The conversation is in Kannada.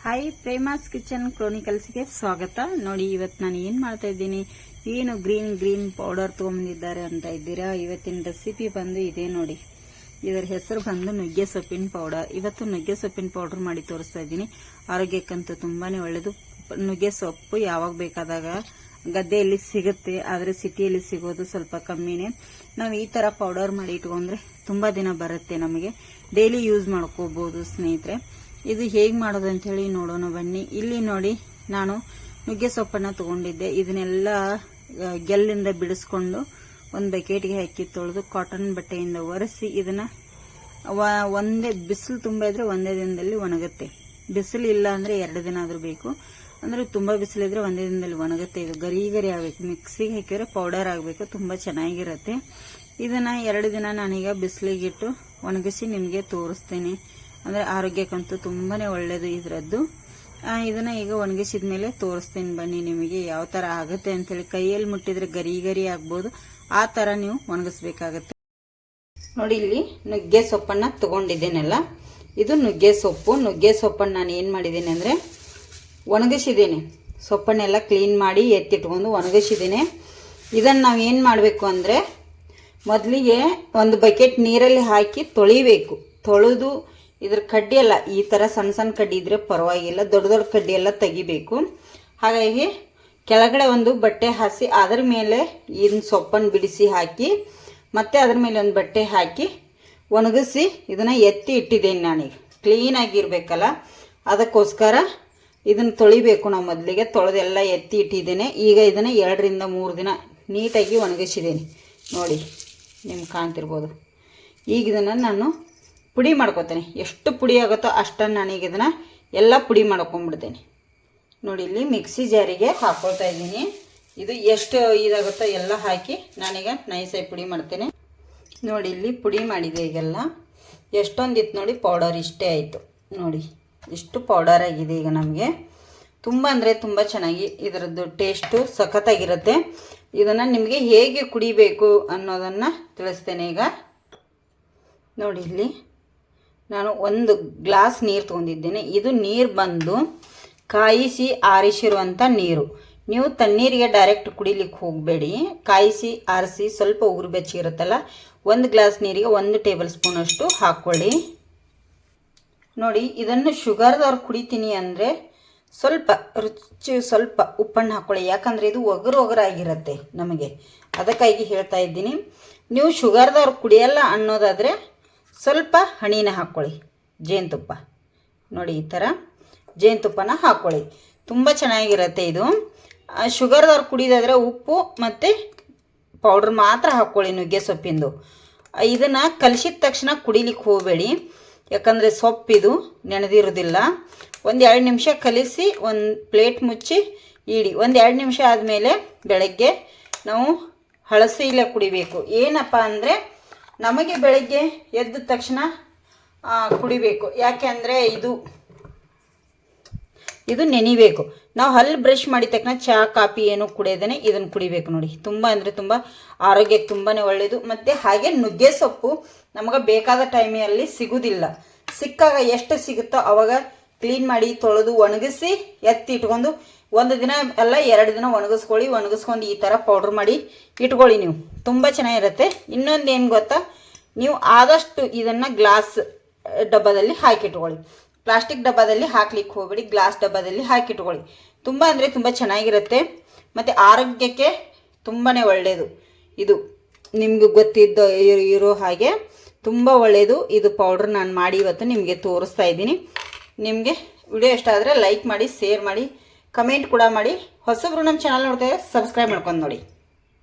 ಹಾಯ್ ಪ್ರೇಮಾಸ್ ಕಿಚನ್ ಕ್ರೋನಿಕಲ್ಸ್ಗೆ ಸ್ವಾಗತ. ನೋಡಿ ಇವತ್ತು ನಾನು ಏನು ಮಾಡ್ತಾ ಇದ್ದೀನಿ, ಏನು ಗ್ರೀನ್ ಪೌಡರ್ ತೊಗೊಂಬಂದಿದ್ದಾರೆ ಅಂತ ಇದ್ದೀರಾ. ಇವತ್ತಿನ ರೆಸಿಪಿ ಬಂದು ಇದೆ ನೋಡಿ. ಇದರ ಹೆಸರು ಬಂದು ನುಗ್ಗೆ ಸೊಪ್ಪಿನ ಪೌಡರ್. ಇವತ್ತು ನುಗ್ಗೆ ಸೊಪ್ಪಿನ ಪೌಡರ್ ಮಾಡಿ ತೋರಿಸ್ತಾ ಇದ್ದೀನಿ. ಆರೋಗ್ಯಕ್ಕಂತೂ ತುಂಬಾನೇ ಒಳ್ಳೆಯದು. ನುಗ್ಗೆ ಸೊಪ್ಪು ಯಾವಾಗ ಬೇಕಾದಾಗ ಗದ್ದೆಯಲ್ಲಿ ಸಿಗುತ್ತೆ, ಆದರೆ ಸಿಟಿಯಲ್ಲಿ ಸಿಗೋದು ಸ್ವಲ್ಪ ಕಮ್ಮಿನೇ. ನಾವು ಈ ತರ ಪೌಡರ್ ಮಾಡಿ ಇಟ್ಕೊಂಡ್ರೆ ತುಂಬಾ ದಿನ ಬರುತ್ತೆ, ನಮಗೆ ಡೈಲಿ ಯೂಸ್ ಮಾಡ್ಕೋಬಹುದು ಸ್ನೇಹಿತರೆ. ಇದು ಹೇಗೆ ಮಾಡೋದು ಅಂತ ಹೇಳಿ ನೋಡೋಣ ಬನ್ನಿ. ಇಲ್ಲಿ ನೋಡಿ, ನಾನು ನುಗ್ಗೆ ಸೊಪ್ಪನ್ನ ತಗೊಂಡಿದ್ದೆ. ಇದನ್ನೆಲ್ಲ ಗೆಲ್ಲಿಂದ ಬಿಡಿಸ್ಕೊಂಡು ಒಂದು ಬಕೆಟ್ಗೆ ಹಾಕಿ ತೊಳೆದು ಕಾಟನ್ ಬಟ್ಟೆಯಿಂದ ಒರೆಸಿ ಇದನ್ನ ಒಂದೇ ಬಿಸಿಲು ತುಂಬ ಇದ್ರೆ ಒಂದೇ ದಿನದಲ್ಲಿ ಒಣಗುತ್ತೆ. ಬಿಸಿಲು ಇಲ್ಲ ಅಂದ್ರೆ 2 ದಿನ ಆದ್ರೂ ಬೇಕು. ಅಂದ್ರೆ ತುಂಬಾ ಬಿಸಿಲಿದ್ರೆ ಒಂದೇ ದಿನದಲ್ಲಿ ಒಣಗುತ್ತೆ. ಇದು ಗರಿ ಆಗಬೇಕು, ಮಿಕ್ಸಿಗೆ ಹಾಕಿದ್ರೆ ಪೌಡರ್ ಆಗಬೇಕು, ತುಂಬಾ ಚೆನ್ನಾಗಿರುತ್ತೆ. ಇದನ್ನ 2 ದಿನ ನಾನೀಗ ಬಿಸಿಲಿಗಿಟ್ಟು ಒಣಗಿಸಿ ನಿಮಗೆ ತೋರಿಸ್ತೇನೆ. ಅಂದ್ರೆ ಆರೋಗ್ಯಕ್ಕಂತೂ ತುಂಬಾನೇ ಒಳ್ಳೇದು ಇದರದ್ದು. ಇದನ್ನ ಈಗ ಒಣಗಿಸಿದ ಮೇಲೆ ತೋರಿಸ್ತೇನೆ ಬನ್ನಿ ನಿಮಗೆ ಯಾವ ತರ ಆಗುತ್ತೆ ಅಂತ ಹೇಳಿ. ಕೈಯಲ್ಲಿ ಮುಟ್ಟಿದ್ರೆ ಗರಿ ಆಗ್ಬೋದು, ಆ ತರ ನೀವು ಒಣಗಿಸ್ಬೇಕಾಗತ್ತೆ. ನೋಡಿ, ಇಲ್ಲಿ ನುಗ್ಗೆ ಸೊಪ್ಪನ್ನ ತಗೊಂಡಿದ್ದೇನಲ್ಲ, ಇದು ನುಗ್ಗೆ ಸೊಪ್ಪು. ನುಗ್ಗೆ ಸೊಪ್ಪನ್ನ ನಾನು ಏನ್ ಮಾಡಿದ್ದೇನೆ ಅಂದ್ರೆ ಒಣಗಿಸಿದ್ದೇನೆ. ಸೊಪ್ಪನ್ನೆಲ್ಲ ಕ್ಲೀನ್ ಮಾಡಿ ಎತ್ತಿಟ್ಕೊಂಡು ಒಣಗಿಸಿದ್ದೇನೆ. ಇದನ್ನ ನಾವ್ ಏನ್ ಮಾಡ್ಬೇಕು ಅಂದ್ರೆ ಮೊದಲಿಗೆ ಒಂದು ಬಕೆಟ್ ನೀರಲ್ಲಿ ಹಾಕಿ ತೊಳಿಬೇಕು. ತೊಳೆದು ಇದ್ರ ಕಡ್ಡಿ ಎಲ್ಲ ಈ ತರ ಸಣ್ಣ ಕಡ್ಡಿ ಇದ್ರೆ ಪರವಾಗಿಲ್ಲ, ದೊಡ್ಡ ಕಡ್ಡಿ ಎಲ್ಲ ತೆಗಿಬೇಕು. ಹಾಗಾಗಿ ಕೆಳಗಡೆ ಒಂದು ಬಟ್ಟೆ ಹಾಸಿ ಅದರ ಮೇಲೆ ಇದನ್ನ ಸೊಪ್ಪನ್ನು ಬಿಡಿಸಿ ಹಾಕಿ ಮತ್ತೆ ಅದರ ಮೇಲೆ ಒಂದು ಬಟ್ಟೆ ಹಾಕಿ ಒಣಗಿಸಿ ಇದನ್ನ ಎತ್ತಿ ಇಟ್ಟಿದ್ದೇನೆ. ನಾನೀಗ ಕ್ಲೀನ್ ಆಗಿರ್ಬೇಕಲ್ಲ, ಅದಕ್ಕೋಸ್ಕರ ಇದನ್ನ ತೊಳಿಬೇಕು. ನಾವು ಮೊದಲಿಗೆ ತೊಳೆದೆಲ್ಲ ಎತ್ತಿ ಇಟ್ಟಿದ್ದೇನೆ. ಈಗ ಇದನ್ನ 2 ರಿಂದ 3 ದಿನ ನೀಟಾಗಿ ಒಣಗಿಸಿದ್ದೇನೆ. ನೋಡಿ, ನಿಮ್ಗೆ ಕಾಣ್ತಿರ್ಬೋದು. ಈಗ ಇದನ್ನ ನಾನು ಪುಡಿ ಮಾಡ್ಕೊತೇನೆ. ಎಷ್ಟು ಪುಡಿ ಆಗುತ್ತೋ ಅಷ್ಟನ್ನು ನಾನೀಗ ಇದನ್ನ ಎಲ್ಲ ಪುಡಿ ಮಾಡ್ಕೊಂಡ್ಬಿಡ್ತೇನೆ. ನೋಡಿ, ಇಲ್ಲಿ ಮಿಕ್ಸಿ ಜಾರಿಗೆ ಹಾಕೊಳ್ತಾ ಇದ್ದೀನಿ. ಇದು ಎಷ್ಟು ಇದಾಗುತ್ತೋ ಎಲ್ಲ ಹಾಕಿ ನಾನೀಗ ನೈಸಾಗಿ ಪುಡಿ ಮಾಡ್ತೇನೆ. ನೋಡಿ, ಇಲ್ಲಿ ಪುಡಿ ಮಾಡಿದೆ. ಈಗೆಲ್ಲ ಎಷ್ಟೊಂದಿತ್ತು ನೋಡಿ, ಪೌಡರ್ ಇಷ್ಟೇ ಆಯಿತು. ನೋಡಿ, ಇಷ್ಟು ಪೌಡರ್ ಆಗಿದೆ. ಈಗ ನಮಗೆ ತುಂಬ ಅಂದರೆ ತುಂಬ ಚೆನ್ನಾಗಿ ಇದರದ್ದು ಟೇಸ್ಟು ಸಖತ್ತಾಗಿರುತ್ತೆ. ಇದನ್ನು ನಿಮಗೆ ಹೇಗೆ ಕುಡಿಬೇಕು ಅನ್ನೋದನ್ನು ತಿಳಿಸ್ತೇನೆ ಈಗ. ನೋಡಿ, ಇಲ್ಲಿ ನಾನು 1 ಗ್ಲಾಸ್ ನೀರು ತೊಗೊಂಡಿದ್ದೇನೆ. ಇದು ನೀರು ಬಂದು ಕಾಯಿಸಿ ಆರಿಸಿರುವಂಥ ನೀರು. ನೀವು ತಣ್ಣೀರಿಗೆ ಡೈರೆಕ್ಟ್ ಕುಡಿಲಿಕ್ಕೆ ಹೋಗಬೇಡಿ. ಕಾಯಿಸಿ ಆರಿಸಿ ಸ್ವಲ್ಪ ಉಗುರು ಬೆಚ್ಚಗಿರುತ್ತಲ್ಲ, 1 ಗ್ಲಾಸ್ ನೀರಿಗೆ 1 ಟೇಬಲ್ ಸ್ಪೂನ್ ಅಷ್ಟು ಹಾಕ್ಕೊಳ್ಳಿ. ನೋಡಿ, ಇದನ್ನು ಶುಗರ್ದವ್ರು ಕುಡಿತೀನಿ ಅಂದರೆ ಸ್ವಲ್ಪ ಸ್ವಲ್ಪ ಉಪ್ಪನ್ನು ಹಾಕ್ಕೊಳ್ಳಿ. ಯಾಕಂದರೆ ಇದು ಒಗರಾಗಿರುತ್ತೆ ನಮಗೆ, ಅದಕ್ಕಾಗಿ ಹೇಳ್ತಾ ಇದ್ದೀನಿ. ನೀವು ಶುಗರ್ದವ್ರು ಕುಡಿಯಲ್ಲ ಅನ್ನೋದಾದರೆ ಸ್ವಲ್ಪ ಹಣಿನ ಹಾಕ್ಕೊಳ್ಳಿ, ಜೇನುತುಪ್ಪ. ನೋಡಿ, ಈ ಥರ ಜೇನುತುಪ್ಪನ ಹಾಕ್ಕೊಳ್ಳಿ, ತುಂಬ ಚೆನ್ನಾಗಿರುತ್ತೆ ಇದು. ಶುಗರ್ದವ್ರು ಕುಡಿಯೋದಾದರೆ ಉಪ್ಪು ಮತ್ತು ಪೌಡ್ರ್ ಮಾತ್ರ ಹಾಕ್ಕೊಳ್ಳಿ ನುಗ್ಗೆ ಸೊಪ್ಪಿಂದು. ಇದನ್ನು ಕಲಿಸಿದ ತಕ್ಷಣ ಕುಡಿಲಿಕ್ಕೆ ಹೋಗಬೇಡಿ, ಯಾಕಂದರೆ ಸೊಪ್ಪಿದು ನೆನೆದಿರೋದಿಲ್ಲ. 1-2 ನಿಮಿಷ ಕಲಿಸಿ ಒಂದು ಪ್ಲೇಟ್ ಮುಚ್ಚಿ ಇಡಿ. 1-2 ನಿಮಿಷ ಆದಮೇಲೆ ಬೆಳಗ್ಗೆ ನಾವು ಹಳಸಿಲೆ ಕುಡಿಬೇಕು. ಏನಪ್ಪ ಅಂದರೆ ನಮಗೆ ಬೆಳಗ್ಗೆ ಎದ್ದ ತಕ್ಷಣ ಕುಡಿಬೇಕು. ಯಾಕೆ ಅಂದರೆ ಇದು ನೆನಿಬೇಕು. ನಾವು ಹಲ್ಲು ಬ್ರಷ್ ಮಾಡಿದ ತಕ್ಷಣ ಚಹಾ ಕಾಫಿ ಏನು ಕುಡಿಯೋದೇನೆ ಇದನ್ನು ಕುಡಿಬೇಕು. ನೋಡಿ, ತುಂಬ ಅಂದರೆ ತುಂಬ ಆರೋಗ್ಯಕ್ಕೆ ತುಂಬಾ ಒಳ್ಳೆಯದು. ಮತ್ತು ಹಾಗೆ ನುಗ್ಗೆ ಸೊಪ್ಪು ನಮಗೆ ಬೇಕಾದ ಟೈಮಲ್ಲಿ ಸಿಗೋದಿಲ್ಲ. ಸಿಕ್ಕಾಗ ಎಷ್ಟು ಸಿಗುತ್ತೋ ಅವಾಗ ಕ್ಲೀನ್ ಮಾಡಿ ತೊಳೆದು ಒಣಗಿಸಿ ಎತ್ತಿ ಇಟ್ಕೊಂಡು 1 ದಿನ ಅಲ್ಲ 2 ದಿನ ಒಣಗಿಸ್ಕೊಂಡು ಈ ಥರ ಪೌಡ್ರ್ ಮಾಡಿ ಇಟ್ಕೊಳ್ಳಿ. ನೀವು ತುಂಬ ಚೆನ್ನಾಗಿರುತ್ತೆ. ಇನ್ನೊಂದು ಏನು ಗೊತ್ತಾ, ನೀವು ಆದಷ್ಟು ಇದನ್ನು ಗ್ಲಾಸ್ ಡಬ್ಬದಲ್ಲಿ ಹಾಕಿಟ್ಕೊಳ್ಳಿ. ಪ್ಲಾಸ್ಟಿಕ್ ಡಬ್ಬದಲ್ಲಿ ಹಾಕ್ಲಿಕ್ಕೆ ಹೋಗಬೇಡಿ, ಗ್ಲಾಸ್ ಡಬ್ಬದಲ್ಲಿ ಹಾಕಿಟ್ಕೊಳ್ಳಿ. ತುಂಬ ಅಂದರೆ ತುಂಬ ಚೆನ್ನಾಗಿರುತ್ತೆ ಮತ್ತು ಆರೋಗ್ಯಕ್ಕೆ ತುಂಬಾ ಒಳ್ಳೆಯದು. ಇದು ನಿಮ್ಗೆ ಗೊತ್ತಿದ್ದ ಇರೋ ಹಾಗೆ ತುಂಬ ಒಳ್ಳೆಯದು. ಇದು ಪೌಡ್ರ್ ನಾನು ಮಾಡಿ ಇವತ್ತು ನಿಮಗೆ ತೋರಿಸ್ತಾ ಇದ್ದೀನಿ. ನಿಮಗೆ ವಿಡಿಯೋ ಇಷ್ಟ ಆದರೆ ಲೈಕ್ ಮಾಡಿ, ಶೇರ್ ಮಾಡಿ, ಕಮೆಂಟ್ ಕೂಡ ಮಾಡಿ. ಹೊಸಬ್ರು ನಮ್ಮ ಚಾನಲ್ ನೋಡ್ತಾ ಸಬ್ಸ್ಕ್ರೈಬ್ ಮಾಡ್ಕೊಂಡು ನೋಡಿ.